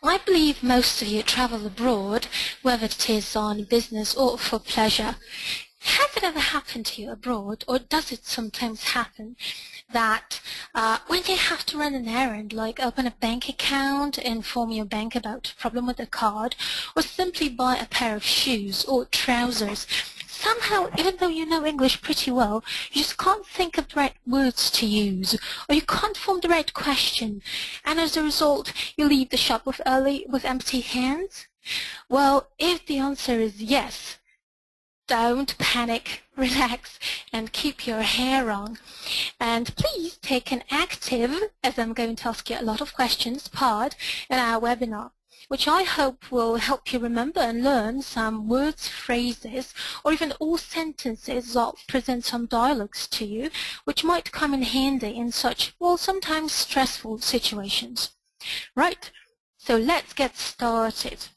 I believe most of you travel abroad, whether it is on business or for pleasure. Has it ever happened to you abroad, or does it sometimes happen that when you have to run an errand, like open a bank account, inform your bank about a problem with a card, or simply buy a pair of shoes or trousers, somehow, even though you know English pretty well, you just can't think of the right words to use, or you can't form the right question, and as a result, you leave the shop with empty hands? Well, if the answer is yes, don't panic, relax, and keep your hair on. And please take an active, as I'm going to ask you a lot of questions, part in our webinar, which I hope will help you remember and learn some words, phrases, or even all sentences that present some dialogues to you, which might come in handy in such, well, sometimes stressful situations. Right, so let's get started.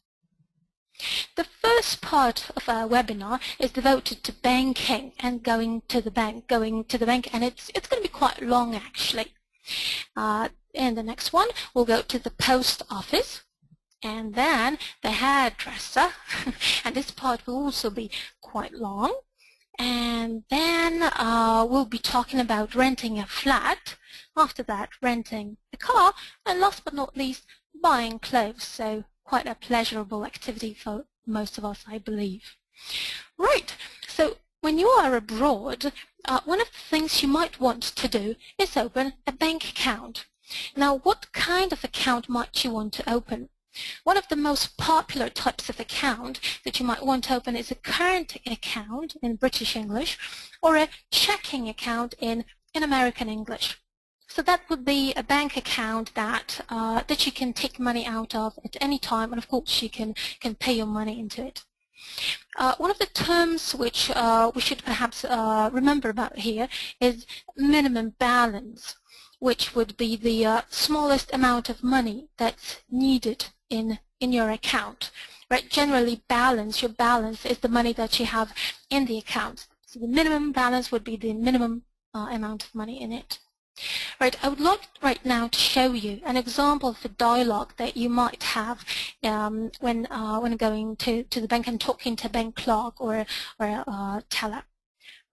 The first part of our webinar is devoted to banking and going to the bank, and it's going to be quite long actually. In the next one, we'll go to the post office, and then the hairdresser, and this part will also be quite long. And then we'll be talking about renting a flat, after that renting a car, and last but not least, buying clothes. So quite a pleasurable activity for most of us, I believe. Right, so when you are abroad, one of the things you might want to do is open a bank account. Now, what kind of account might you want to open? One of the most popular types of account that you might want to open is a current account in British English, or a checking account in American English. So that would be a bank account that you can take money out of at any time, and of course you can pay your money into it. One of the terms which we should perhaps remember about here is minimum balance, which would be the smallest amount of money that's needed in your account. Right? Generally, your balance is the money that you have in the account. So the minimum balance would be the minimum amount of money in it. Right, I would like right now to show you an example of the dialogue that you might have when going to the bank and talking to a bank clerk or a teller.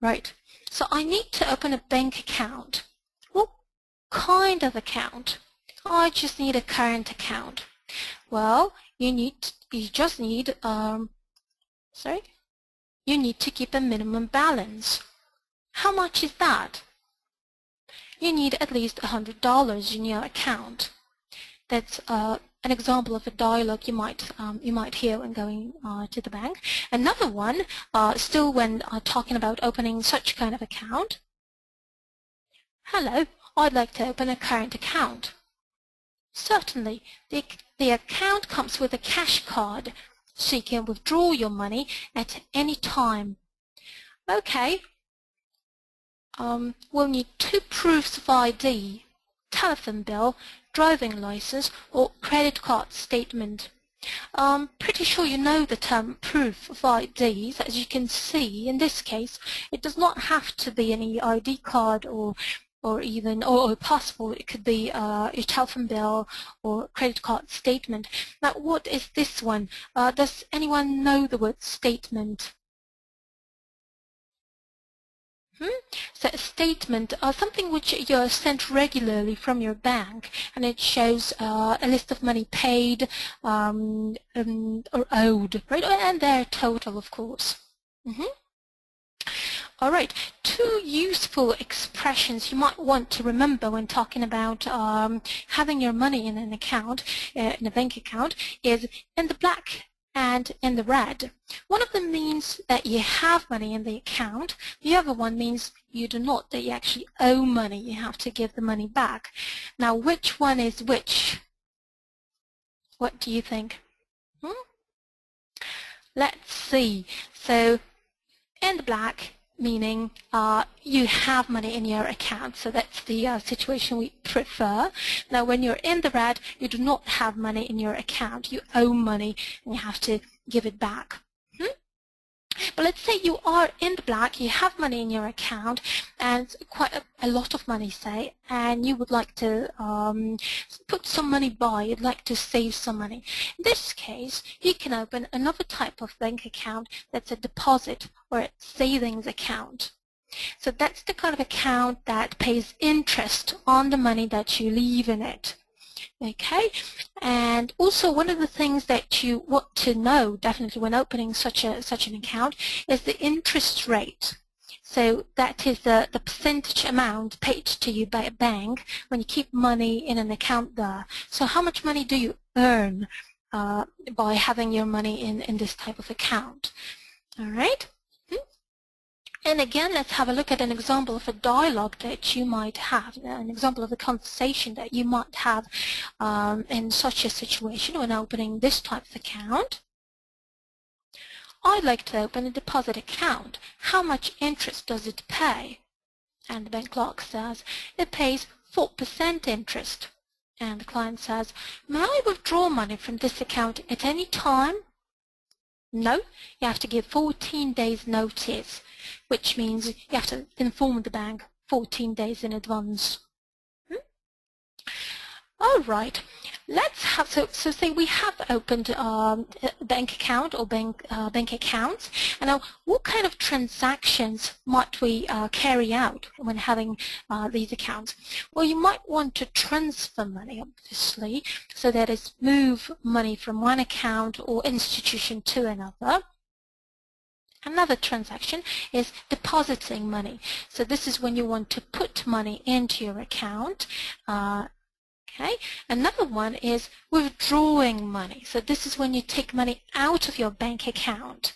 Right, so I need to open a bank account. What kind of account? I just need a current account. Well, you need to keep a minimum balance. How much is that? You need at least $100 in your account. That's an example of a dialogue you might hear when going to the bank. Another one, still when talking about opening such kind of account. Hello, I'd like to open a current account. Certainly, the account comes with a cash card, so you can withdraw your money at any time. Okay. We'll need 2 proofs of ID, telephone bill, driving license, or credit card statement. I'm pretty sure you know the term proof of IDs. As you can see, in this case, it does not have to be any ID card or a passport. It could be your telephone bill or credit card statement. Now, what is this one? Does anyone know the word statement? So a statement, something which you're sent regularly from your bank, and it shows a list of money paid or owed, right? And their total, of course. All right, 2 useful expressions you might want to remember when talking about having your money in an account, in a bank account, is in the black and in the red. One of them means that you have money in the account. The other one means you do not, that you actually owe money. You have to give the money back. Now, which one is which? What do you think? Let's see. So, in the black, meaning you have money in your account, so that's the situation we prefer. Now, when you're in the red, you do not have money in your account. You owe money, and you have to give it back. But let's say you are in the black, you have money in your account, and quite a lot of money, say, and you would like to put some money by, you'd like to save some money. In this case, you can open another type of bank account that's a deposit or a savings account. So that's the kind of account that pays interest on the money that you leave in it. Okay, and also one of the things that you want to know definitely when opening such an account is the interest rate. So that is the percentage amount paid to you by a bank when you keep money in an account there. So how much money do you earn by having your money in this type of account? All right. And again, let's have a look at an example of a dialogue that you might have, an example of a conversation that you might have in such a situation when opening this type of account. I'd like to open a deposit account. How much interest does it pay? And the bank clerk says, it pays 4% interest. And the client says, may I withdraw money from this account at any time? No, you have to give 14 days notice, which means you have to inform the bank 14 days in advance. All right, let's have, so say we have opened a bank account or bank accounts, and now what kind of transactions might we carry out when having these accounts? Well, you might want to transfer money, obviously, so that is move money from one account or institution to another. Another transaction is depositing money. So this is when you want to put money into your account. Okay. Another one is withdrawing money. So this is when you take money out of your bank account.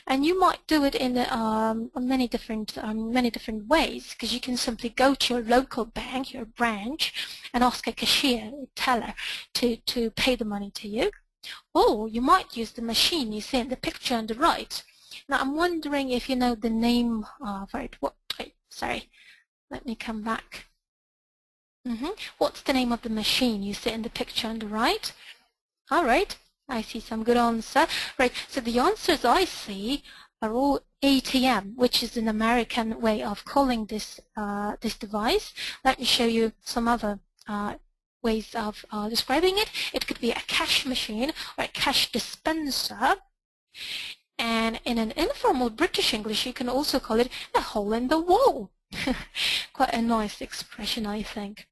And you might do it in many different ways, because you can simply go to your local bank, your branch, and ask a cashier, a teller, to pay the money to you. Or you might use the machine you see in the picture on the right. Now I'm wondering if you know the name of it. Sorry, let me come back. What's the name of the machine you see in the picture on the right? All right, I see some good answer. Right, so the answers I see are all ATM, which is an American way of calling this this device. Let me show you some other ways of describing it. It could be a cash machine or a cash dispenser. And in an informal British English, you can also call it a hole in the wall. Quite a nice expression, I think.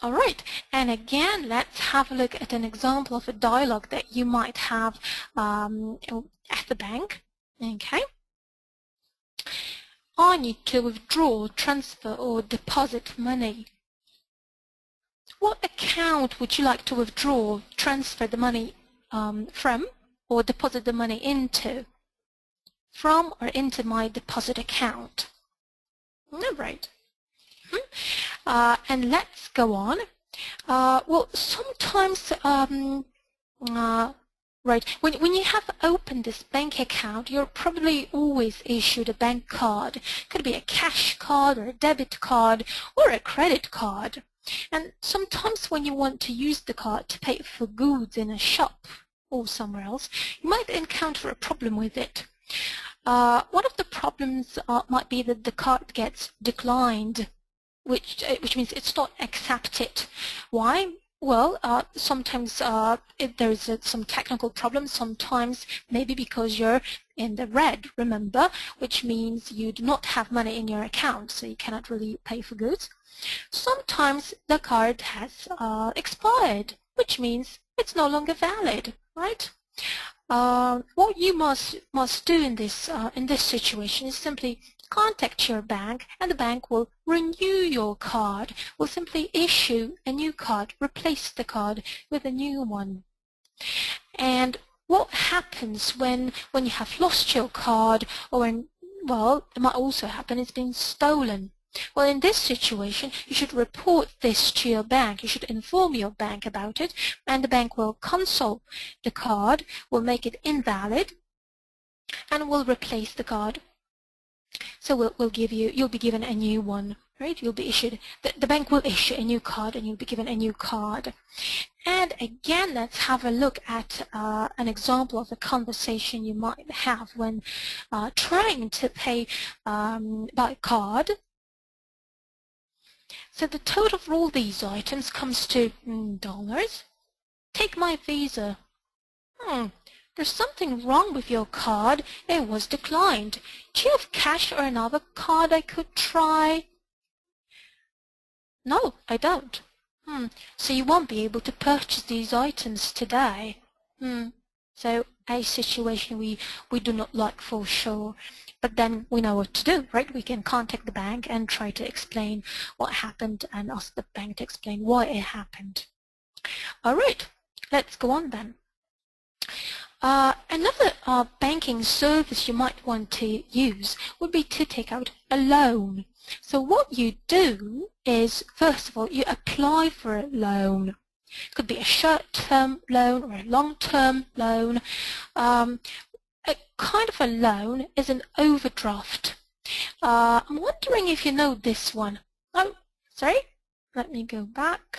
All right, and again, let's have a look at an example of a dialogue that you might have at the bank. Okay. I need to withdraw, transfer, or deposit money. What account would you like to withdraw, transfer the money from, or deposit the money into? From or into my deposit account. All right. And let's go on. Well, sometimes, right, when you have opened this bank account, you're probably always issued a bank card. It could be a cash card or a debit card or a credit card. And sometimes when you want to use the card to pay for goods in a shop or somewhere else, you might encounter a problem with it. One of the problems might be that the card gets declined, which means it's not accepted. Why? Well, sometimes there's some technical problems. Sometimes maybe because you're in the red, remember, which means you do not have money in your account, so you cannot really pay for goods. Sometimes the card has expired, which means it's no longer valid, right? What you must do in this situation is simply contact your bank, and the bank will renew your card, will simply issue a new card, replace the card with a new one. And what happens when you have lost your card, or when, well, it might also happen it's been stolen. Well, in this situation, you should report this to your bank. You should inform your bank about it, and the bank will cancel the card, will make it invalid, and will replace the card. So you'll be given a new one. right? You'll be issued, the bank will issue a new card and you'll be given a new card. And again, let's have a look at an example of a conversation you might have when trying to pay by card. So the total for all these items comes to dollars. Take my Visa. There's something wrong with your card. It was declined. Do you have cash or another card I could try? No, I don't. So you won't be able to purchase these items today. So a situation we do not like for sure. But then we know what to do, right? We can contact the bank and try to explain what happened and ask the bank to explain why it happened. All right, let's go on then. Another banking service you might want to use would be to take out a loan. So what you do is, first of all, you apply for a loan. It could be a short-term loan or a long-term loan. A kind of a loan is an overdraft. I'm wondering if you know this one. Oh, sorry. Let me go back.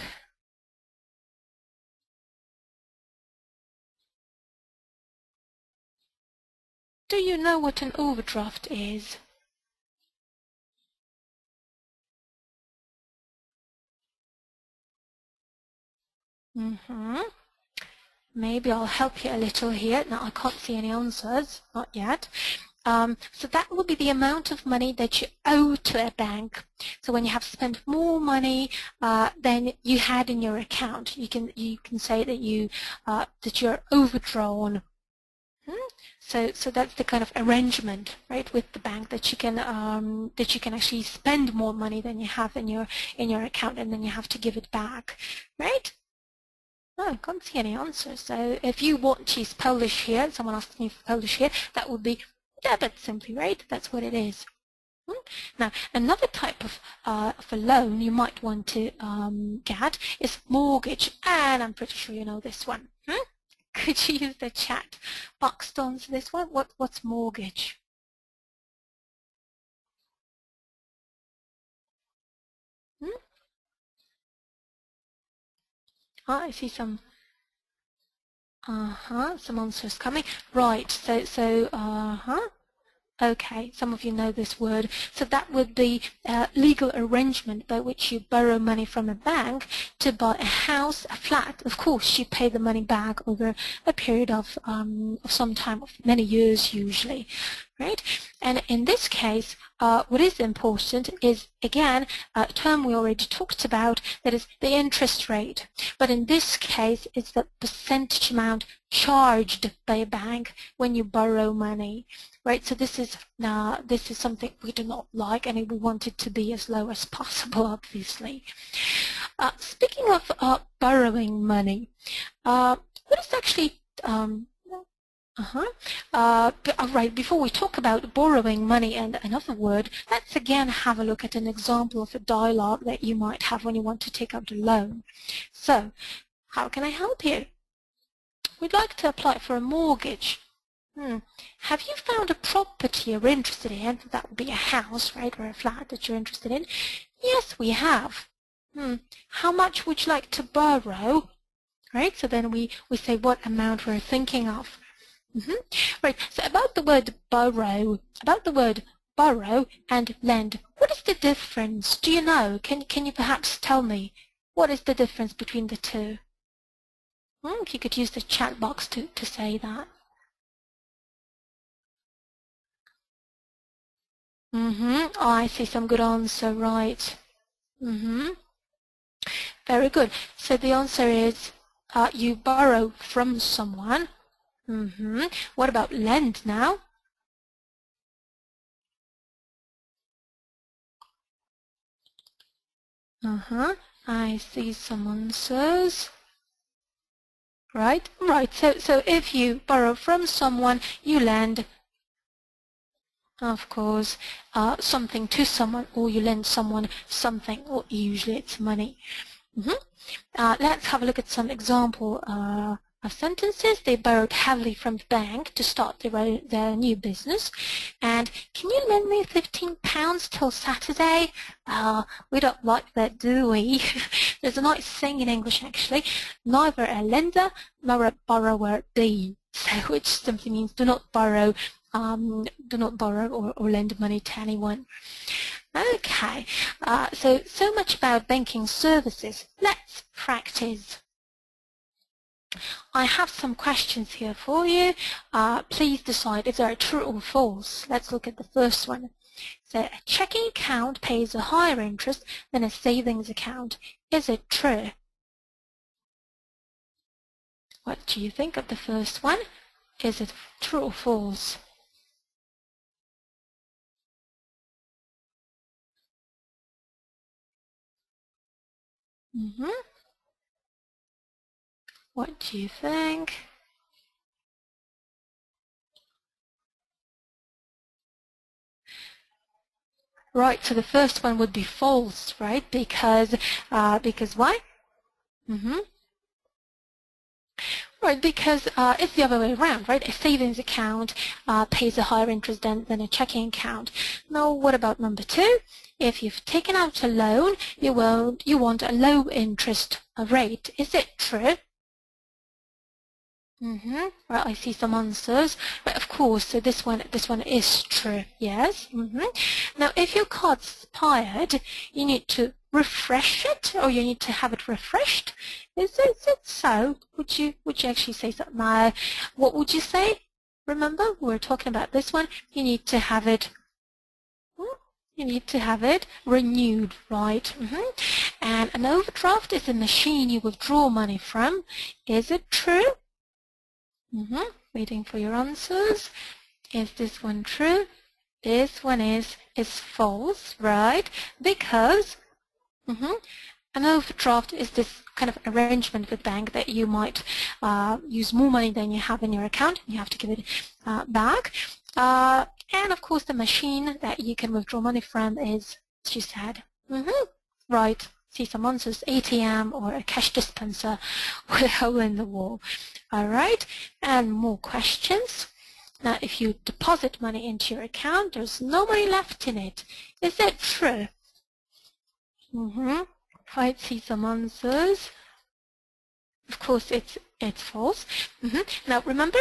Do you know what an overdraft is? Maybe I'll help you a little here. Now I can't see any answers, not yet. So that will be the amount of money that you owe to a bank. So when you have spent more money than you had in your account, you can say that you're overdrawn. So that's the kind of arrangement, right, with the bank, that you can actually spend more money than you have in your account, and then you have to give it back, right? No, I can't see any answers. So if you want to use Polish here, someone asked me for Polish here, that would be debit simply, right? That's what it is. Now, another type of a loan you might want to get is mortgage, and I'm pretty sure you know this one. Could you use the chat box to answer this one? What's mortgage? I see some answers coming. Right, okay, some of you know this word. So that would be a legal arrangement by which you borrow money from a bank to buy a house, a flat. Of course, you pay the money back over a period of some time, of many years usually, right? And in this case, what is important is, again, a term we already talked about, that is the interest rate. But in this case, it's the percentage amount charged by a bank when you borrow money, right? So this is something we do not like, and we want it to be as low as possible, obviously. Speaking of borrowing money, what is actually right, before we talk about borrowing money and another word, let's again have a look at an example of a dialogue that you might have when you want to take out a loan. So, how can I help you? We'd like to apply for a mortgage. Have you found a property you're interested in? That would be a house, right, or a flat that you're interested in. Yes, we have. How much would you like to borrow? Right, so then we say what amount we're thinking of. Right, so about the word borrow and lend, what is the difference? Do you know? Can you perhaps tell me what is the difference between the two? If you could use the chat box to say that. Oh, I see some good answer, right. Very good. So the answer is you borrow from someone. What about lend now? I see some answers. Right. So if you borrow from someone, you lend, of course, something to someone, or you lend someone something, or usually it's money. Let's have a look at some example sentences. They borrowed heavily from the bank to start their new business. And can you lend me £15 till Saturday? We don't like that, do we? There's a nice saying in English actually. Neither a lender nor a borrower be. So which simply means do not borrow or lend money to anyone. Okay, so much about banking services. Let's practice. I have some questions here for you. Please decide if they are true or false. Let's look at the first one. So a checking account pays a higher interest than a savings account. Is it true? What do you think of the first one? Is it true or false? What do you think? Right, so the first one would be false, right? Because why? Right, because it's the other way around, right? A savings account pays a higher interest than a checking account. Now, what about number two? If you've taken out a loan, you want a low interest rate. Is it true? Right, I see some answers. Right, of course, so this one is true. Yes. Now, if your card's expired, you need to refresh it, or you need to have it refreshed. Is it so? Would you actually say so? No. What would you say? Remember, we're talking about this one. You need to have it. You need to have it renewed, right? And an overdraft is a machine you withdraw money from. Is it true? Waiting for your answers. Is this one true? This one is false, right? Because an overdraft is this kind of arrangement with bank that you might use more money than you have in your account. You have to give it back. And of course, the machine that you can withdraw money from is, as you said, right. See some answers, ATM or a cash dispenser with a hole in the wall. All right, and more questions. Now, if you deposit money into your account, there's no money left in it. Is that true? Right, see some answers. Of course, it's false. Now, remember,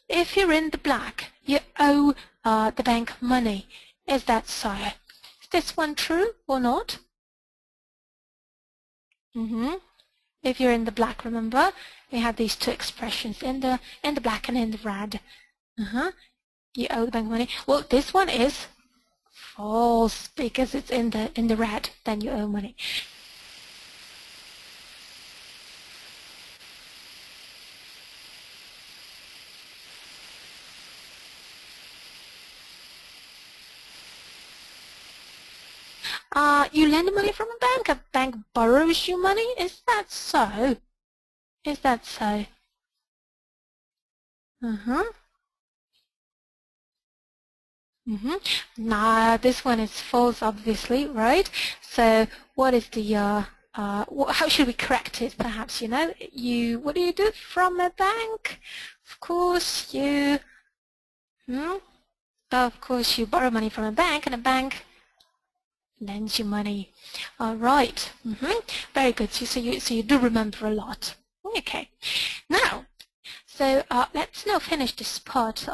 if you're in the black, you owe the bank money. Is that so? Is this one true or not? If you're in the black, remember, we have these two expressions, in the black and in the red. You owe the bank money. Well, this one is false because it's in the red, then you owe money. You lend money from a bank borrows you money. Is that so? Is that so? Nah, this one is false, obviously, right? So, what is the how should we correct it? Perhaps what do you do from a bank? Of course, you borrow money from a bank, and a bank lends you money. All right. Very good. So you do remember a lot. Okay. Now, so let's now finish this part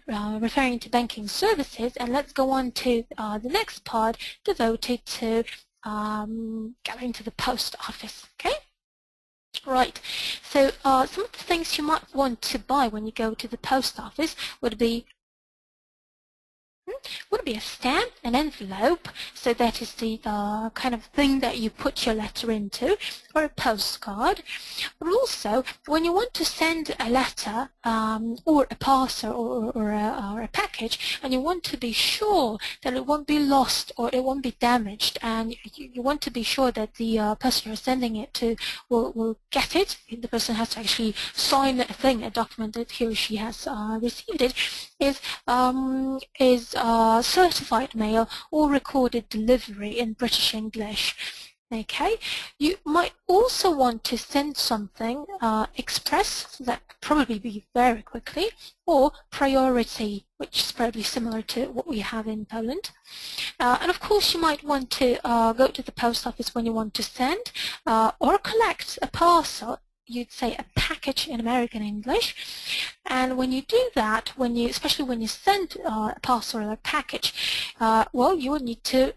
referring to banking services, and let's go on to the next part devoted to going to the post office. Okay. Right. So some of the things you might want to buy when you go to the post office would be a stamp, an envelope, so that is the kind of thing that you put your letter into, or a postcard. But also, when you want to send a letter or a parcel or a package, and you want to be sure that it won't be lost or it won't be damaged, and you want to be sure that the person you're sending it to will get it, the person has to actually sign a document that he or she has received it, is certified mail or recorded delivery in British English. Okay, you might also want to send something express, so that could probably be very quickly, or priority, which is probably similar to what we have in Poland. And of course you might want to go to the post office when you want to send or collect a parcel. You'd say a package in American English. And when you do that, especially when you send a parcel or a package, well, you would need to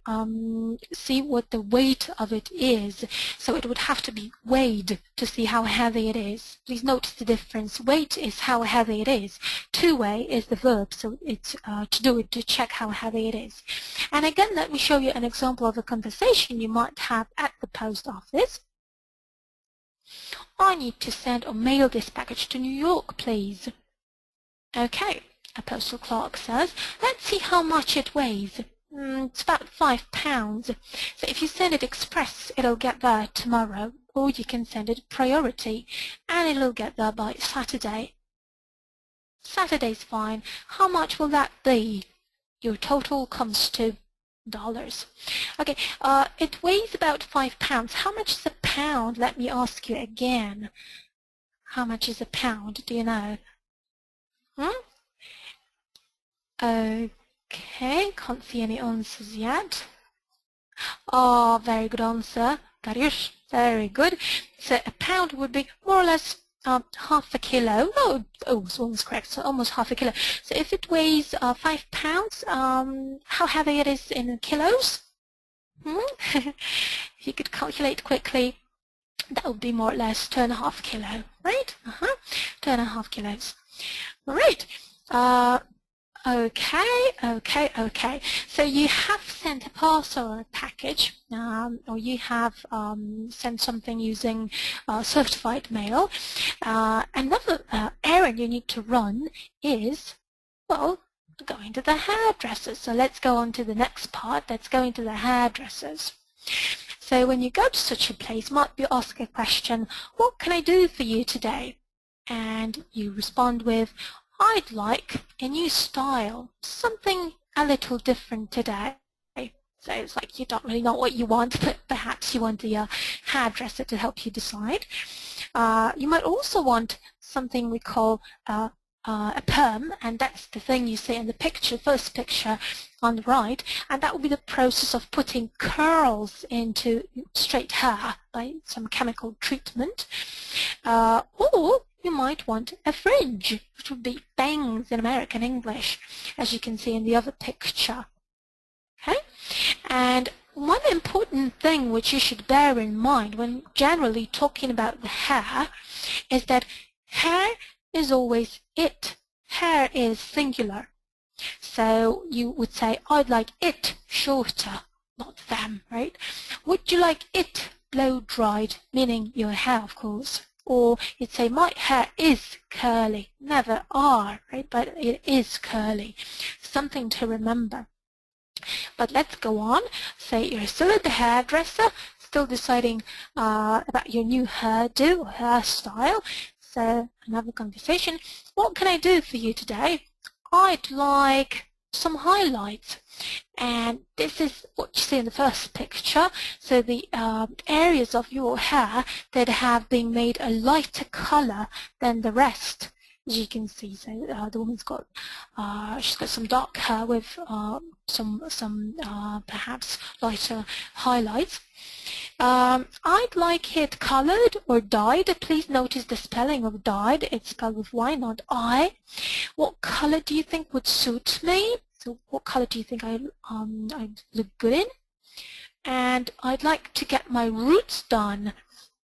see what the weight of it is. So it would have to be weighed to see how heavy it is. Please notice the difference. Weight is how heavy it is. To weigh is the verb, so it's to check how heavy it is. And again, let me show you an example of a conversation you might have at the post office. I need to send or mail this package to New York, please. Okay, a postal clerk says, let's see how much it weighs. It's about 5 pounds. So if you send it express, it'll get there tomorrow, or you can send it priority, and it'll get there by Saturday. Saturday's fine. How much will that be? Your total comes to $. Okay, it weighs about 5 pounds. How much is a pound? Let me ask you again. How much is a pound? Do you know? Okay, can't see any answers yet. Oh, very good answer, Dariusz. Very good. So a pound would be more or less half a kilo. Oh, it's almost correct. So almost half a kilo. So if it weighs 5 pounds, how heavy it is in kilos? If you could calculate quickly, that would be more or less 2.5 kilo, right? 2.5 kilos. All right. Okay. So you have sent a parcel or a package, or you have sent something using certified mail. Another errand you need to run is, well, going to the hairdressers. So let's go on to the next part. Let's go into the hairdressers. So when you go to such a place, you might be asked a question, what can I do for you today? And you respond with, I'd like a new style, something a little different today. So it's like you don't really know what you want, but perhaps you want the hairdresser to help you decide. You might also want something we call a perm, and that's the thing you see in the picture, first picture on the right, and that will be the process of putting curls into straight hair by some chemical treatment. Or you might want a fringe, which would be bangs in American English, as you can see in the other picture. Okay? And one important thing which you should bear in mind when generally talking about the hair is that hair is always it. Hair is singular. So you would say, I'd like it shorter, not them, right? Would you like it blow-dried, meaning your hair, of course? Or you'd say, my hair is curly, never are, right? But it is curly. Something to remember. But let's go on. Say you're still at the hairdresser, still deciding about your new hairdo or hairstyle. So another conversation. What can I do for you today? I'd like some highlights. And this is what you see in the first picture. So the areas of your hair that have been made a lighter color than the rest, as you can see. So the woman's got, she's got some dark hair with some perhaps lighter highlights. I'd like it colored or dyed. Please notice the spelling of dyed. It's spelled with Y, not I. What color do you think would suit me? So what color do you think I'd look good in? And I'd like to get my roots done.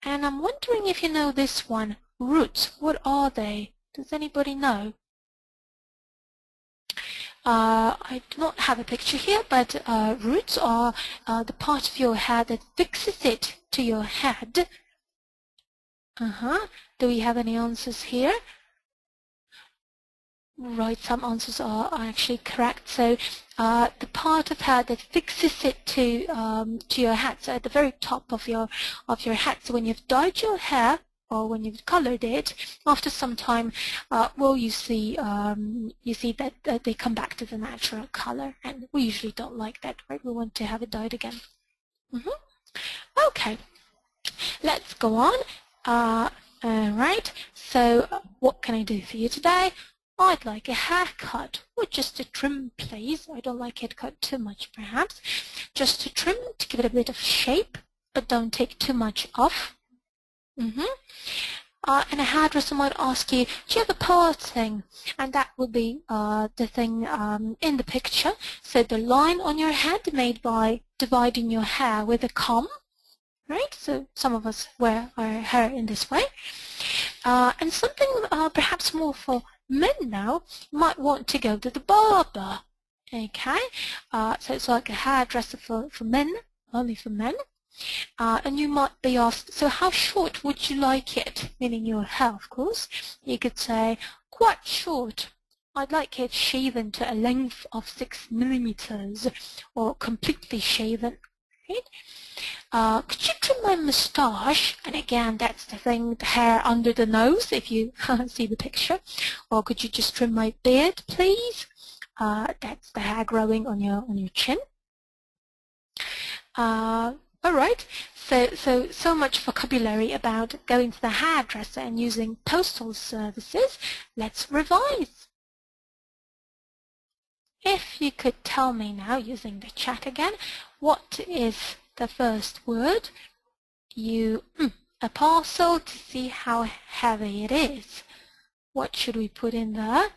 And I'm wondering if you know this one. Roots, what are they? Does anybody know? I do not have a picture here, but roots are the part of your hair that fixes it to your head. Do we have any answers here? Right, some answers are actually correct. So the part of hair that fixes it to your head, so at the very top of your head. So when you've dyed your hair, or when you've colored it, after some time, well, you see that they come back to the natural color, and we usually don't like that, right? We want to have it dyed again. Okay, let's go on. Right, so what can I do for you today? I'd like a haircut, or just a trim, please. I don't like it cut too much, perhaps. Just a trim to give it a bit of shape, but don't take too much off. And a hairdresser might ask you, do you have a parting? And that will be the thing in the picture. So the line on your head made by dividing your hair with a comb. Right, so some of us wear our hair in this way. And something perhaps more for men now, you might want to go to the barber. Okay, so it's like a hairdresser for men, only for men. And you might be asked, so how short would you like it? Meaning your hair, of course. You could say, quite short. I'd like it shaven to a length of 6 millimeters, or completely shaven. Right? Could you trim my moustache? And again, that's the thing, the hair under the nose, if you see the picture. Or could you just trim my beard, please? That's the hair growing on your chin. All right, so much vocabulary about going to the hairdresser and using postal services. Let's revise. If you could tell me now, using the chat again, what is the first word? A parcel, to see how heavy it is. What should we put in there?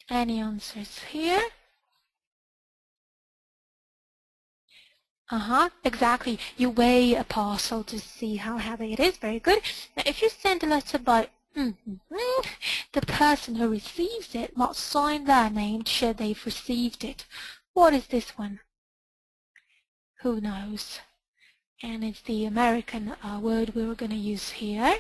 Any answers here? Exactly. You weigh a parcel to see how heavy it is. Very good. Now, if you send a letter by the person who receives it must sign their name to show they've received it. What is this one? Who knows? And it's the American word we were going to use here.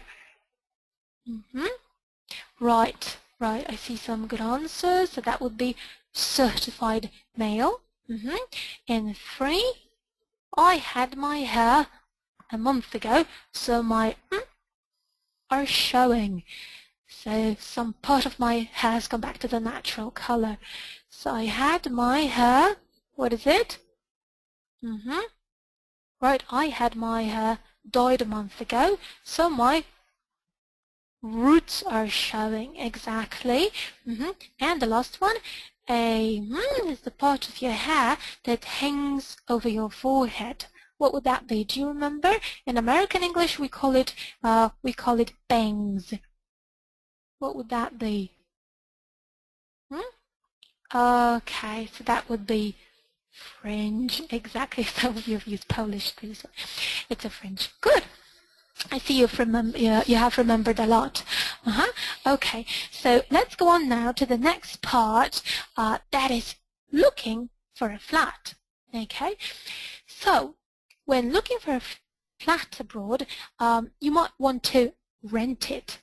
Right. I see some good answers. So that would be certified mail. And 3. I had my hair a month ago, so my are showing. So some part of my hair has gone back to the natural color. So I had my hair, what is it? Right, I had my hair dyed a month ago, so my roots are showing, exactly. And the last one, is the part of your hair that hangs over your forehead. What would that be? Do you remember? In American English, we call it bangs. What would that be? Okay, so that would be fringe. Exactly. Some of you have used Polish previously. It's a fringe. Good. I see you have remembered a lot. Okay, so let's go on now to the next part, that is looking for a flat. Okay, so when looking for a flat abroad, you might want to rent it,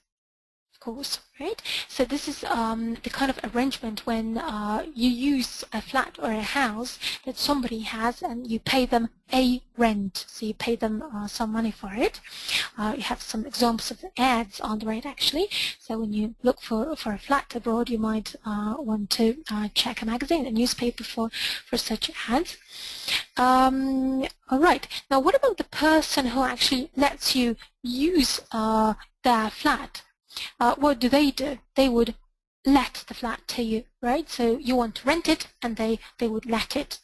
of course, right? So this is the kind of arrangement when you use a flat or a house that somebody has and you pay them a rent. So you pay them some money for it. You have some examples of ads on the right, actually. So when you look for a flat abroad, you might want to check a magazine, a newspaper for such ads. All right. Now, what about the person who actually lets you use their flat? What do? They would let the flat to you, right? So you want to rent it and they would let it.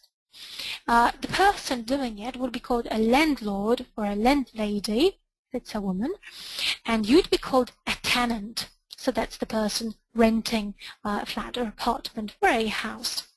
The person doing it would be called a landlord or a landlady, if it's a woman, and you'd be called a tenant. So that's the person renting a flat or apartment or a house.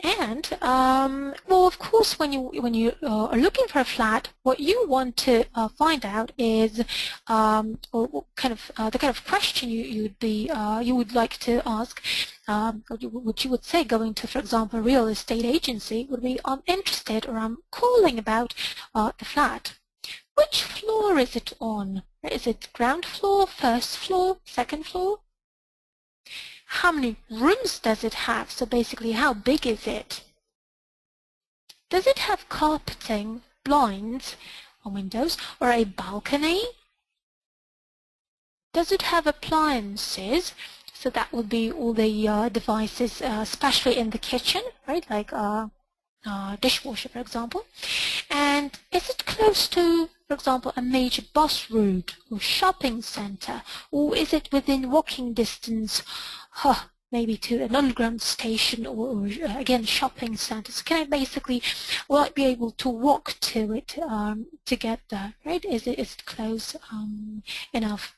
And well, of course, when you are looking for a flat, what you want to find out is, or kind of the kind of question you would like to ask. What you would say, going to, for example, a real estate agency, would be, I'm interested, or I'm calling about the flat. Which floor is it on? Is it ground floor, first floor, second floor? How many rooms does it have? So basically, how big is it? Does it have carpeting, blinds, or windows, or a balcony? Does it have appliances? So that will be all the devices, especially in the kitchen, right? Like dishwasher, for example. And is it close to, for example, a major bus route or shopping center, or is it within walking distance, maybe to an underground station or again shopping centers? Can I basically, will I be able to walk to it to get there, right? Is it close enough?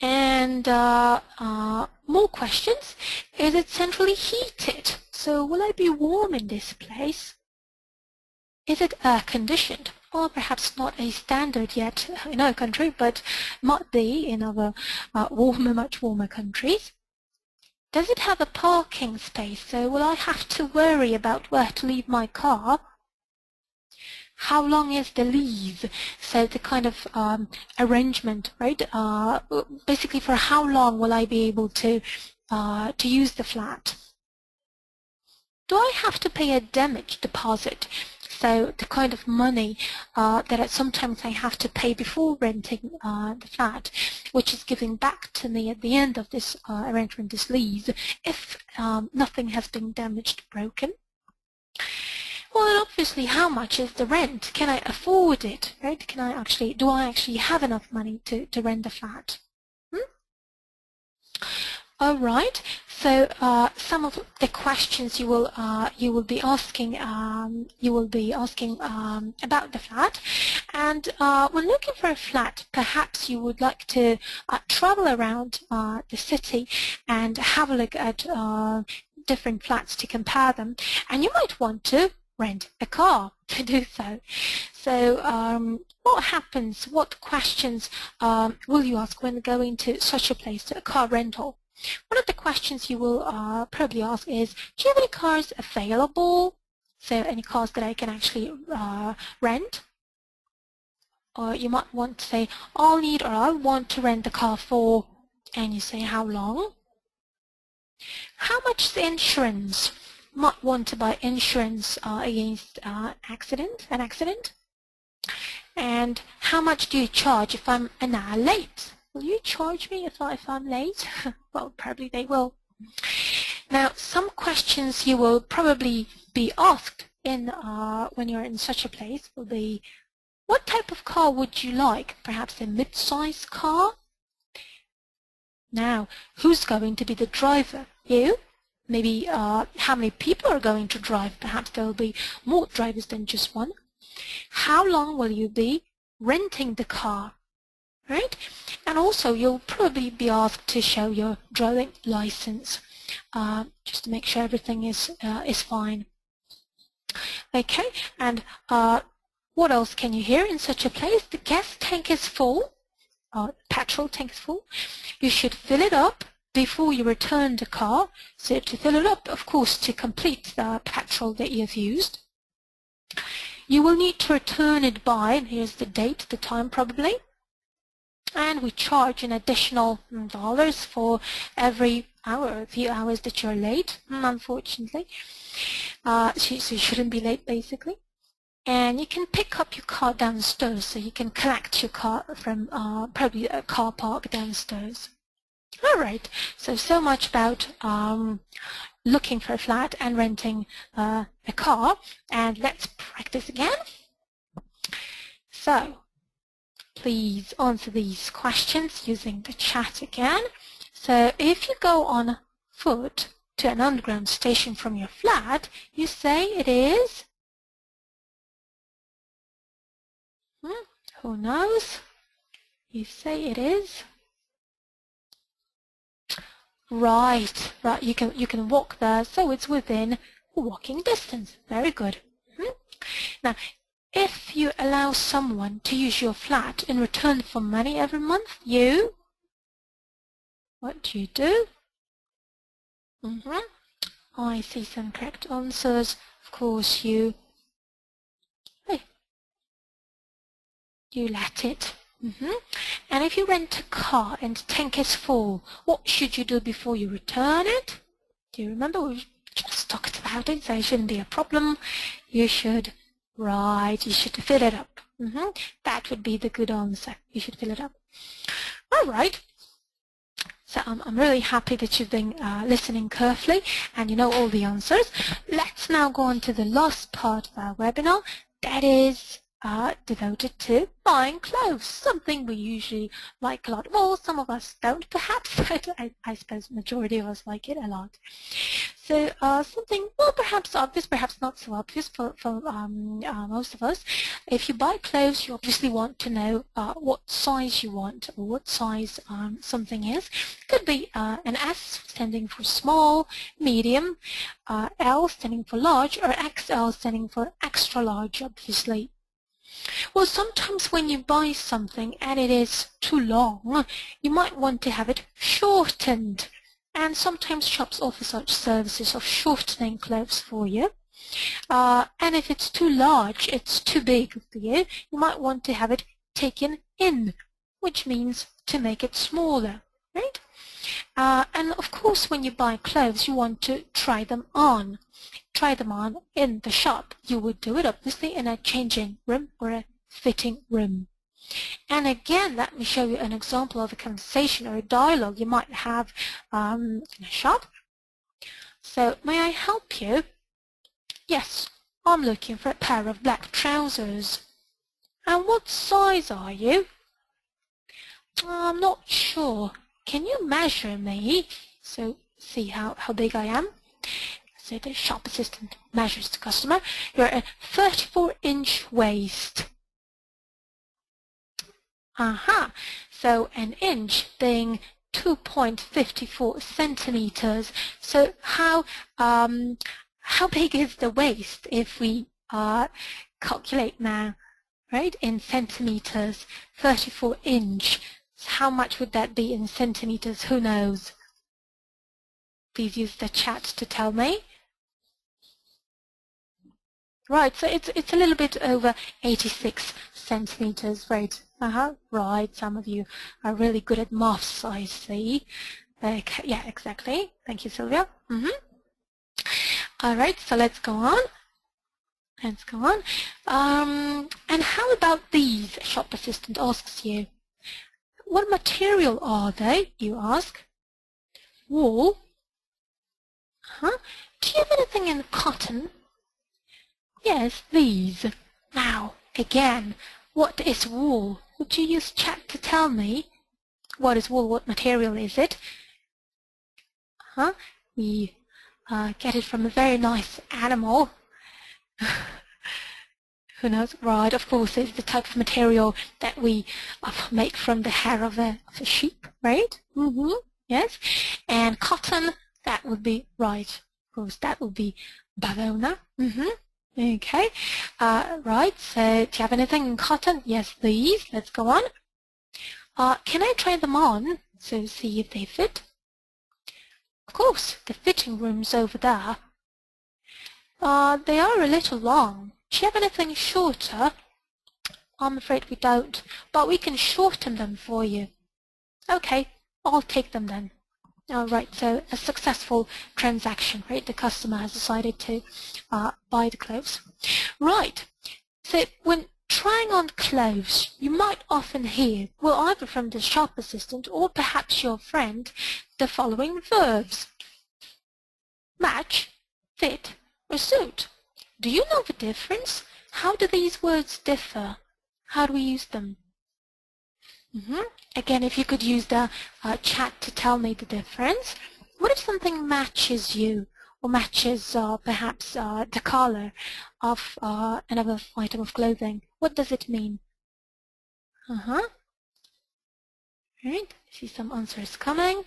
And more questions. Is it centrally heated? So will I be warm in this place? Is it air conditioned? Or perhaps not a standard yet in our country, but might be in other much warmer countries. Does it have a parking space? So will I have to worry about where to leave my car? How long is the lease? So the kind of arrangement, right? Basically, for how long will I be able to use the flat? Do I have to pay a damage deposit? So the kind of money that sometimes I have to pay before renting the flat, which is given back to me at the end of this arrangement, this lease, if nothing has been damaged, broken. Well, obviously, how much is the rent? Can I afford it? Right? Do I actually have enough money to rent the flat? All right. So some of the questions you will be asking about the flat, and when looking for a flat, perhaps you would like to travel around the city and have a look at different flats to compare them, and you might want to rent a car to do so. So what happens, what questions will you ask when going to such a place, to a car rental? One of the questions you will probably ask is, do you have any cars available? So any cars that I can actually rent? Or you might want to say, I want to rent a car for, and you say how long? How much is the insurance? Might want to buy insurance against an accident. And how much do you charge if I'm an hour late? Will you charge me if I'm late? Well, probably they will. Now, some questions you will probably be asked in when you're in such a place will be, what type of car would you like? Perhaps a mid-size car? Now, who's going to be the driver? You? Maybe how many people are going to drive? Perhaps there will be more drivers than just one. How long will you be renting the car? Right? And also you'll probably be asked to show your driving license just to make sure everything is fine. Okay, and what else can you hear in such a place? The gas tank is full, petrol tank is full. You should fill it up before you return the car. So to fill it up, of course, to complete the petrol that you've used. You will need to return it by, and here's the date, the time probably. And we charge an additional dollars for every hour, a few hours that you're late, unfortunately. So you shouldn't be late, basically. And you can pick up your car downstairs, so you can collect your car from probably a car park downstairs. All right, so much about looking for a flat and renting a car. And let's practice again. So, please answer these questions using the chat again. So if you go on foot to an underground station from your flat, you say it is, who knows? You say it is, right, you can walk there, so it's within walking distance. Very good. Now, if you allow someone to use your flat in return for money every month, what do you do? I see some correct answers. Of course, you let it. And if you rent a car and the tank is full, what should you do before you return it? Do you remember? We just talked about it, so it shouldn't be a problem. You should fill it up. That would be the good answer. You should fill it up. All right. So I'm really happy that you've been listening carefully and you know all the answers. Let's now go on to the last part of our webinar, that is devoted to buying clothes, something we usually like a lot. Well, some of us don't perhaps, but I suppose majority of us like it a lot. So something, well, perhaps obvious, perhaps not so obvious for most of us. If you buy clothes, you obviously want to know what size you want or what size something is. Could be an S standing for small, medium, L standing for large, or XL standing for extra large, obviously. Well, sometimes when you buy something and it is too long, you might want to have it shortened. And sometimes shops offer such services of shortening clothes for you. And if it's too large, it's too big for you, you might want to have it taken in, which means to make it smaller, right? And of course, when you buy clothes, you want to try them on. Try them on in the shop. You would do it obviously in a changing room or a fitting room. And again, let me show you an example of a conversation or a dialogue you might have in a shop. So, may I help you? Yes, I'm looking for a pair of black trousers. And what size are you? I'm not sure. Can you measure me? So, see how big I am. So the shop assistant measures the customer. You're a 34-inch waist. Aha. So an inch being 2.54 centimeters. So how big is the waist if we calculate now, right? In centimeters, 34-inch. So how much would that be in centimeters? Who knows? Please use the chat to tell me. Right, so it's a little bit over 86 centimeters, right? Right, some of you are really good at maths, I see. Okay, yeah, exactly. Thank you, Sylvia. All right, so let's go on. Let's go on. And how about these? Shop assistant asks you. What material are they? You ask. Wool. Do you have anything in cotton? Yes, these. Now, again, what is wool? Would you use chat to tell me? What is wool? What material is it? We get it from a very nice animal. Who knows? Right, of course, it's the type of material that we make from the hair of a sheep, right? Yes. And cotton, that would be, right, of course, that would be bavona. Okay, right, so do you have anything in cotton? Yes, these. Let's go on. Can I try them on? So see if they fit. Of course, the fitting room's over there. They are a little long. Do you have anything shorter? I'm afraid we don't, but we can shorten them for you. Okay, I'll take them then. Right, so a successful transaction, right? The customer has decided to buy the clothes. Right, so when trying on clothes, you might often hear, well, either from the shop assistant or perhaps your friend, the following verbs. Match, fit, or suit. Do you know the difference? How do these words differ? How do we use them? Again, if you could use the chat to tell me the difference. What if something matches you or matches perhaps the color of another item of clothing? What does it mean? Right, see some answers coming.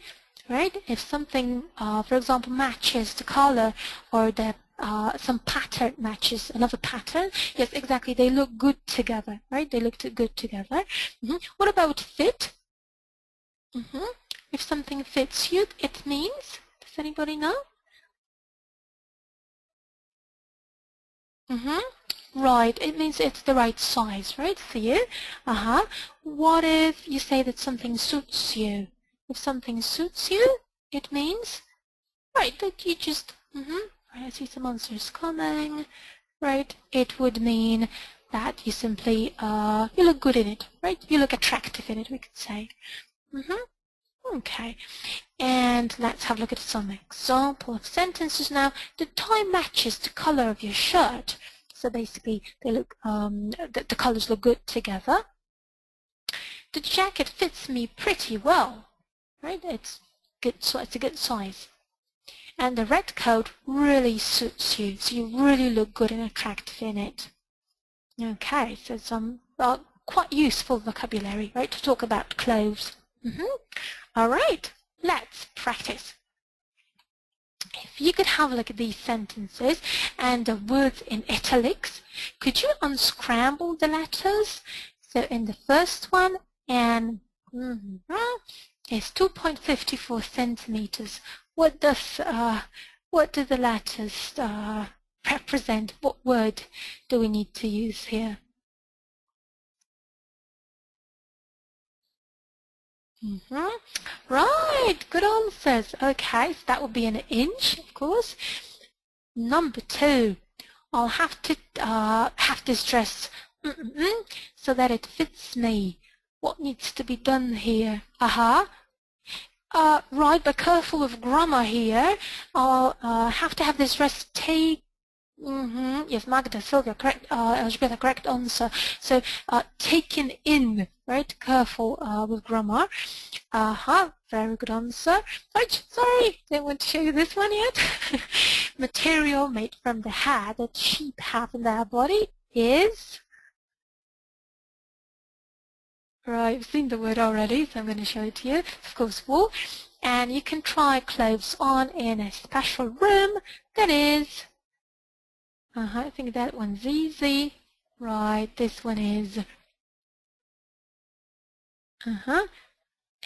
Right, if something, for example, matches the color or the some pattern matches another pattern, yes, exactly, they look good together, right? They look good together. What about fit? If something fits you, it means, does anybody know? Right, it means it's the right size, right, for you? What if you say that something suits you? If something suits you, it means, right, that you just, right, I see some answers coming, right, it would mean that you simply, you look good in it, right? You look attractive in it, we could say. Okay, and let's have a look at some example of sentences now. The tie matches the color of your shirt. So basically, they look the colors look good together. The jacket fits me pretty well, right? It's good, so it's a good size. And the red coat really suits you, so you really look good and attractive in it. Okay, so some quite useful vocabulary, right, to talk about clothes. All right, let's practice. If you could have a look at these sentences and the words in italics, could you unscramble the letters? So in the first one, and is 2.54 centimeters. What do the letters represent? What word do we need to use here? Right, good answers. Okay, so that would be an inch, of course. Number 2, I'll have to have this dress so that it fits me. What needs to be done here? Right, but careful of grammar here. I'll have to have this dress take. Yes, Magda, Sylvia, correct. Elžbieta, correct answer. So, taken in, right? Careful with grammar. Very good answer. Right, sorry, didn't want to show you this one yet. Material made from the hair that sheep have in their body is. Right, I've seen the word already, so I'm going to show it to you. Of course, wool. And you can try clothes on in a special room that is. I think that one's easy. Right, this one is.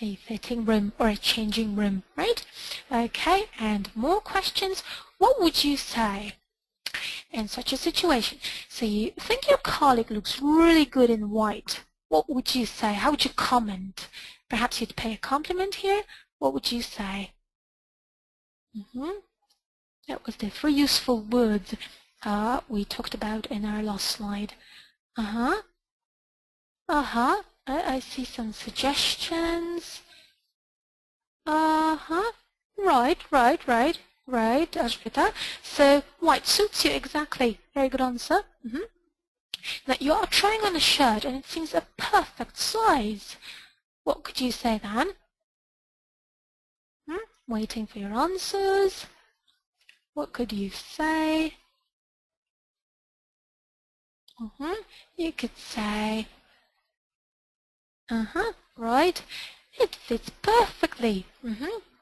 A fitting room or a changing room, right? Okay, and more questions. What would you say in such a situation? So you think your colleague looks really good in white. What would you say? How would you comment? Perhaps you'd pay a compliment here. What would you say? That was the 3 useful words we talked about in our last slide. I see some suggestions. Right, Elžbieta. So white suits you exactly. Very good answer. Now you are trying on a shirt and it seems a perfect size. What could you say then? Waiting for your answers. What could you say? You could say, right. It fits perfectly.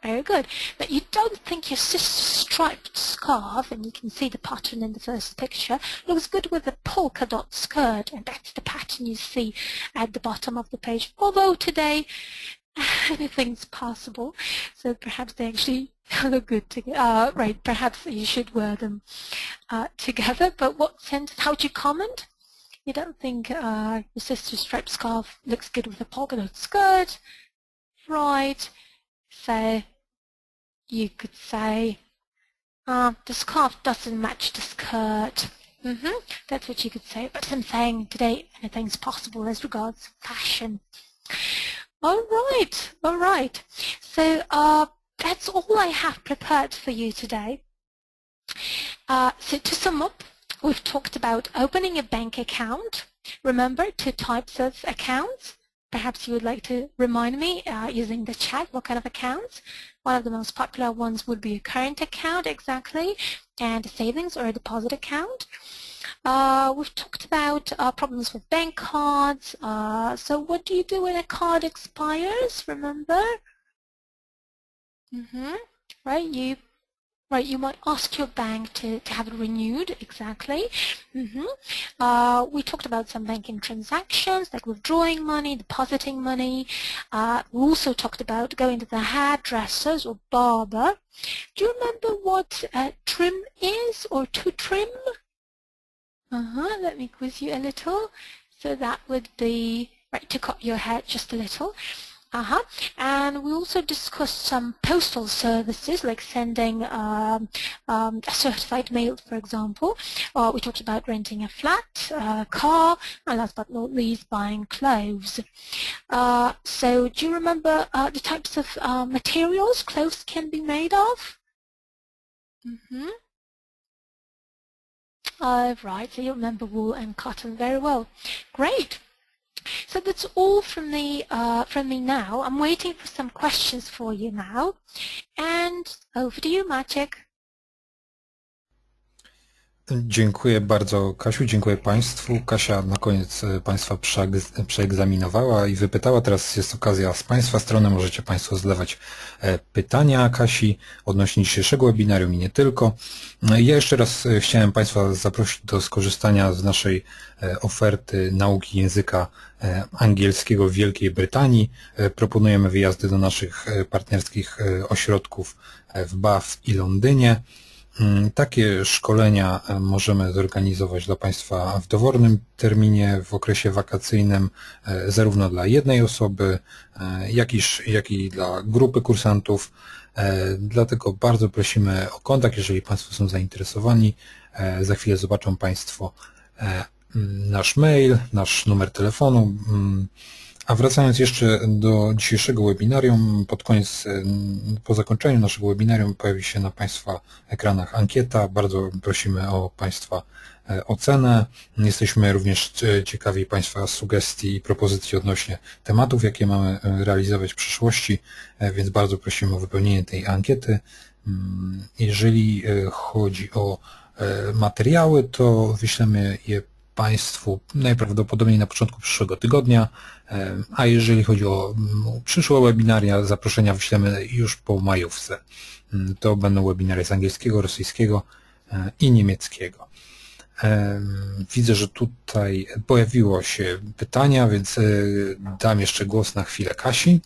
Very good. But you don't think your sister's striped scarf, and you can see the pattern in the first picture, looks good with a polka dot skirt, and that's the pattern you see at the bottom of the page. Although today, anything's possible, so perhaps they actually look good together. Right, perhaps you should wear them together. But what sentence? How would you comment? You don't think your sister's striped scarf looks good with a polka dot skirt, right? So you could say, the scarf doesn't match the skirt. That's what you could say. But I'm saying today anything's possible as regards fashion. All right. So that's all I have prepared for you today. So to sum up, we've talked about opening a bank account. Remember 2 types of accounts. Perhaps you would like to remind me using the chat what kind of accounts. One of the most popular ones would be a current account, exactly, and a savings or a deposit account. We've talked about problems with bank cards. So what do you do when a card expires? Remember? Right, you might ask your bank to have it renewed, exactly. We talked about some banking transactions, like withdrawing money, depositing money. We also talked about going to the hairdressers or barber. Do you remember what trim is, or to trim? Let me quiz you a little. So that would be, right, to cut your hair just a little. And we also discussed some postal services, like sending a certified mail, for example. We talked about renting a flat, a car, and last but not least, buying clothes. So do you remember the types of materials clothes can be made of? Right, so you remember wool and cotton very well. Great. So that's all from me now. I'm waiting for some questions for you now. And over to you, Maciek. Dziękuję bardzo, Kasiu, dziękuję Państwu. Kasia na koniec Państwa przeegzaminowała i wypytała. Teraz jest okazja z Państwa strony. Możecie Państwo zadawać pytania Kasi odnośnie dzisiejszego webinarium i nie tylko. Ja jeszcze raz chciałem Państwa zaprosić do skorzystania z naszej oferty nauki języka angielskiego w Wielkiej Brytanii. Proponujemy wyjazdy do naszych partnerskich ośrodków w Bath i Londynie. Takie szkolenia możemy zorganizować dla Państwa w dowolnym terminie, w okresie wakacyjnym, zarówno dla jednej osoby, jak i dla grupy kursantów. Dlatego bardzo prosimy o kontakt, jeżeli Państwo są zainteresowani. Za chwilę zobaczą Państwo nasz mail, nasz numer telefonu. A wracając jeszcze do dzisiejszego webinarium, pod koniec, po zakończeniu naszego webinarium pojawi się na Państwa ekranach ankieta. Bardzo prosimy o Państwa ocenę. Jesteśmy również ciekawi Państwa sugestii i propozycji odnośnie tematów, jakie mamy realizować w przyszłości, więc bardzo prosimy o wypełnienie tej ankiety. Jeżeli chodzi o materiały, to wyślemy je Państwu najprawdopodobniej na początku przyszłego tygodnia, a jeżeli chodzi o przyszłe webinaria, zaproszenia wyślemy już po majówce. To będą webinaria z angielskiego, rosyjskiego i niemieckiego. Widzę, że tutaj pojawiło się pytania, więc dam jeszcze głos na chwilę Kasi.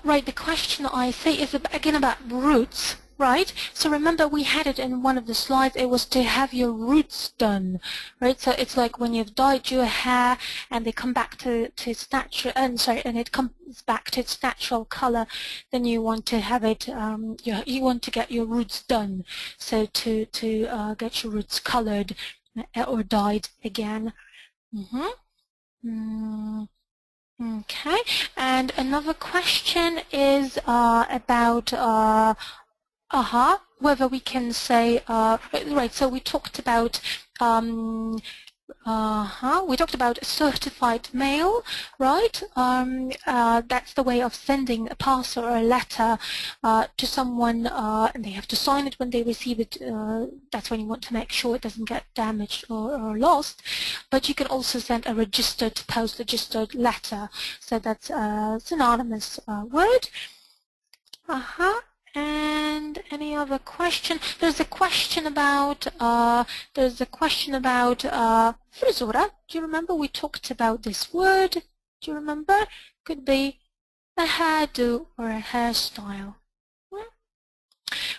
Right, the question I say is again about roots. Right, so remember we had it in one of the slides, it was to have your roots done, right? So it's like when you've dyed your hair and they come back to its natural, and it comes back to its natural color, then you want to have it, you want to get your roots done, so to get your roots colored or dyed again. Okay, and another question is about whether we can say, right, so we talked about certified mail, right? That's the way of sending a parcel or a letter to someone, and they have to sign it when they receive it. That's when you want to make sure it doesn't get damaged or lost. But you can also send a registered letter, so that's a synonymous word. And any other question? There's a question about fryzura. Do you remember we talked about this word? Do you remember? Could be a hairdo or a hairstyle.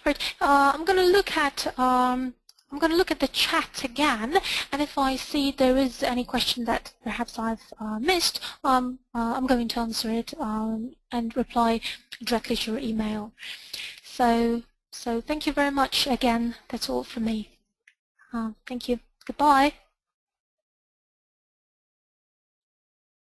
Right. I'm going to look at the chat again, and if I see there is any question that perhaps I've missed, I'm going to answer it and reply directly to your email. So thank you very much again. That's all from me. Thank you. Goodbye.